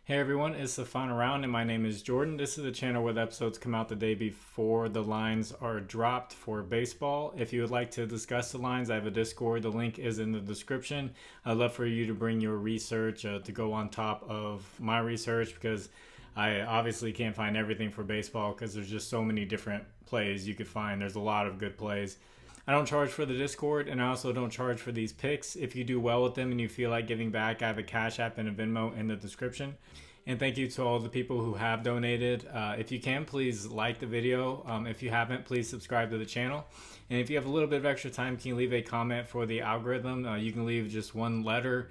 Hey everyone, it's the final round and my name is Jordan. This is the channel where the episodes come out the day before the lines are dropped for baseball. If you would like to discuss the lines, I have a Discord. The link is in the description. I'd love for you to bring your research to go on top of my research because I obviously can't find everything for baseball because there's just so many different plays you could find. There's a lot of good plays. I don't charge for the Discord, and I also don't charge for these picks. If you do well with them and you feel like giving back, I have a Cash App and a Venmo in the description. And thank you to all the people who have donated. If you can, please like the video. If you haven't, please subscribe to the channel. And if you have a little bit of extra time, can you leave a comment for the algorithm? You can leave just one letter.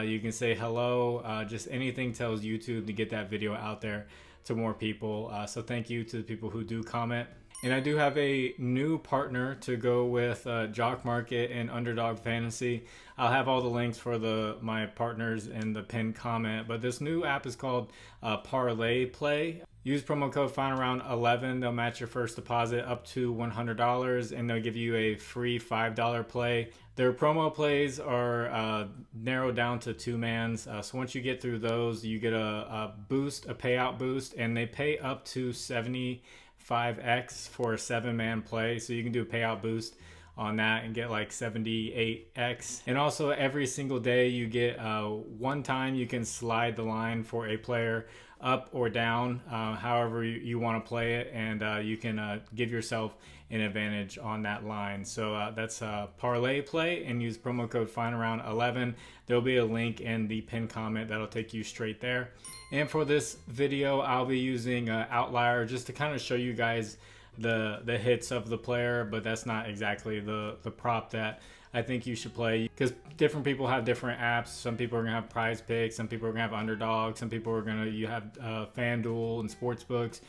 You can say hello. Just anything tells YouTube to get that video out there to more people. So thank you to the people who do comment. And I do have a new partner to go with JOCKMKT and Underdog Fantasy. I'll have all the links for my partners in the pinned comment. But this new app is called ParlayPlay. Use promo code FINALROUND11. They'll match your first deposit up to $100, and they'll give you a free $5 play. Their promo plays are narrowed down to two-mans. So once you get through those, you get a payout boost, and they pay up to 75x for a 7-man play. So you can do a payout boost on that and get like 78x. And also every single day you get one time you can slide the line for a player up or down, however you want to play it, and you can give yourself an advantage on that line. So that's Parlay Play, and use promo code FINALROUND11. There'll be a link in the pinned comment that'll take you straight there. And for this video, I'll be using Outlier just to kind of show you guys the hits of the player, but that's not exactly the prop that I think you should play, because different people have different apps. Some people are gonna have Prizepicks, some people are gonna have Underdog, some people are gonna have Fanduel and sportsbooks.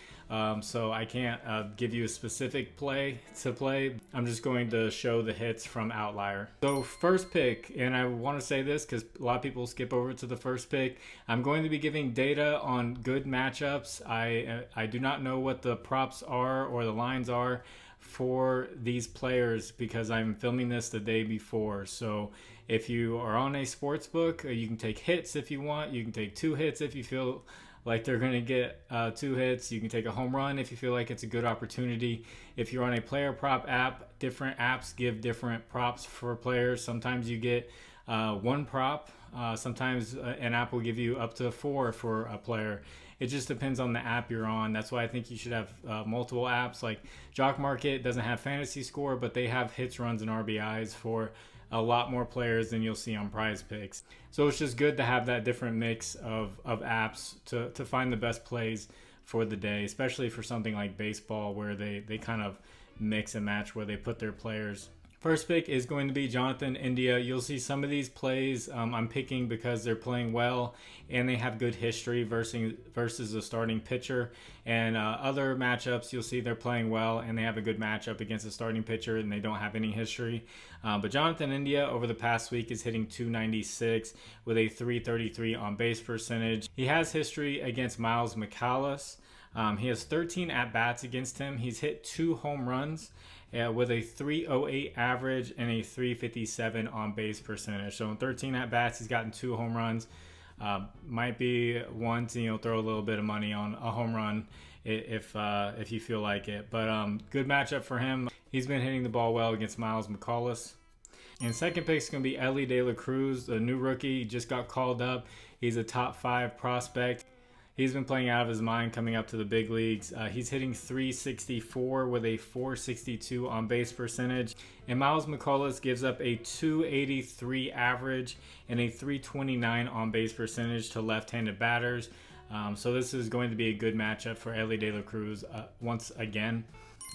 So I can't give you a specific play to play. I'm just going to show the hits from Outlier. So first pick, and I want to say this because a lot of people skip over to the first pick. I'm going to be giving data on good matchups. I do not know what the props are or the lines are for these players because I'm filming this the day before. So if you are on a sports book, you can take hits if you want. You can take 2 hits if you feel like they're going to get 2 hits. You can take a home run if you feel like it's a good opportunity. If you're on a player prop app, different apps give different props for players. Sometimes you get 1 prop. Sometimes an app will give you up to 4 for a player. It just depends on the app you're on. That's why I think you should have multiple apps. Like JOCKMKT doesn't have fantasy score, but they have hits, runs, and RBIs for a lot more players than you'll see on Prizepicks. So it's just good to have that different mix of apps to find the best plays for the day, especially for something like baseball where they kind of mix and match where they put their players. First pick is going to be Jonathan India. You'll see some of these plays I'm picking because they're playing well and they have good history versus a starting pitcher. And other matchups, you'll see they're playing well and they have a good matchup against a starting pitcher and they don't have any history. But Jonathan India over the past week is hitting .296 with a .333 on base percentage. He has history against Miles McCallis. He has 13 at-bats against him. He's hit 2 home runs with a .308 average and a .357 on base percentage. So in 13 at-bats, he's gotten 2 home runs. Might be one to throw a little bit of money on a home run if you feel like it. But good matchup for him. He's been hitting the ball well against Miles McCallis. And second pick is going to be Elly De La Cruz, the new rookie. He just got called up. He's a top 5 prospect. He's been playing out of his mind coming up to the big leagues. He's hitting .364 with a .462 on base percentage. And Miles McCallis gives up a .283 average and a .329 on base percentage to left-handed batters. So this is going to be a good matchup for Elly De La Cruz once again.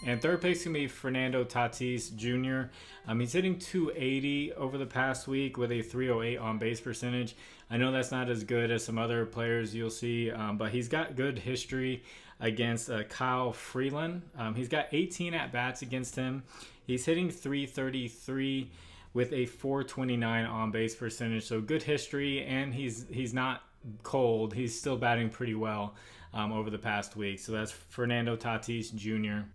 And third pick is going to be Fernando Tatis Jr. He's hitting .280 over the past week with a .308 on base percentage. I know that's not as good as some other players you'll see, but he's got good history against Kyle Freeland. He's got 18 at-bats against him. He's hitting .333 with a .429 on base percentage. So good history, and he's not cold. He's still batting pretty well over the past week. So that's Fernando Tatis Jr.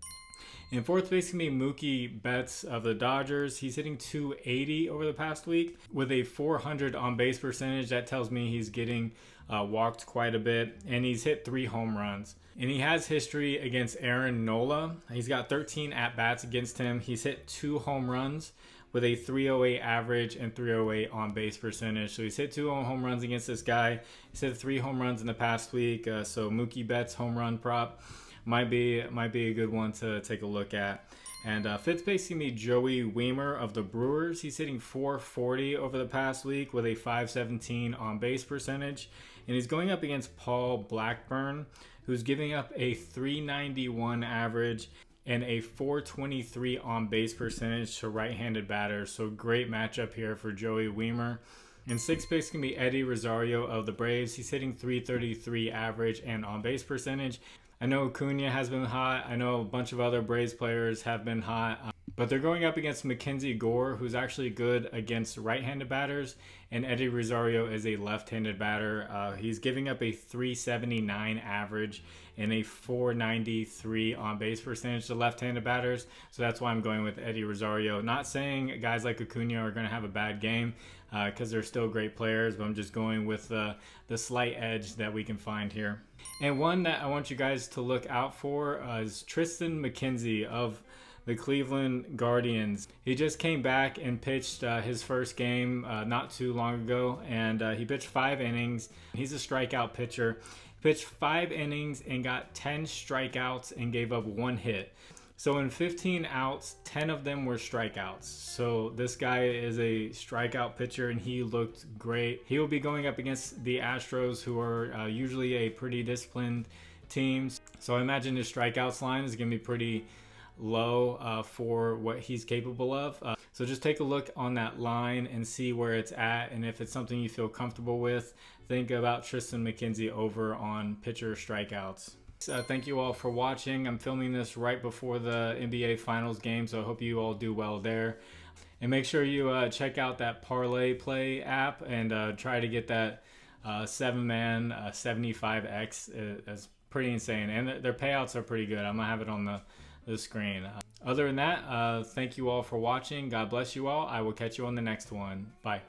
In fourth place can be Mookie Betts of the Dodgers. He's hitting 280 over the past week with a 400 on base percentage. That tells me he's getting walked quite a bit, and he's hit 3 home runs. And he has history against Aaron Nola. He's got 13 at-bats against him. He's hit 2 home runs with a 308 average and 308 on base percentage. So he's hit 2 home runs against this guy. He's hit 3 home runs in the past week. So Mookie Betts home run prop might be a good one to take a look at. And fifth place can be Joey Wiemer of the Brewers. He's hitting 440 over the past week with a 517 on base percentage. And he's going up against Paul Blackburn, who's giving up a 391 average and a 423 on base percentage to right-handed batters. So great matchup here for Joey Wiemer. In sixth place can be Eddie Rosario of the Braves. He's hitting 333 average and on base percentage. I know Acuna has been hot. I know a bunch of other Braves players have been hot. But they're going up against Mackenzie Gore, who's actually good against right-handed batters. And Eddie Rosario is a left-handed batter. He's giving up a 379 average and a 493 on base percentage to left-handed batters. So that's why I'm going with Eddie Rosario. Not saying guys like Acuna are going to have a bad game because they're still great players, but I'm just going with the slight edge that we can find here. And one that I want you guys to look out for is Tristan McKenzie of the Cleveland Guardians. He just came back and pitched his first game not too long ago, and he pitched 5 innings. He's a strikeout pitcher. He pitched 5 innings and got 10 strikeouts and gave up 1 hit. So in 15 outs, 10 of them were strikeouts. So this guy is a strikeout pitcher, and he looked great. He will be going up against the Astros, who are usually a pretty disciplined team. So I imagine his strikeouts line is going to be pretty low for what he's capable of. So just take a look on that line and see where it's at, and if it's something you feel comfortable with, think about Tristan McKenzie over on pitcher strikeouts. Thank you all for watching. I'm filming this right before the NBA Finals game, so I hope you all do well there. And make sure you check out that ParlayPlay app and try to get that 7-man 75x. That's pretty insane, and their payouts are pretty good. I'm gonna have it on the screen. Other than that, thank you all for watching. God bless you all. I will catch you on the next one. Bye.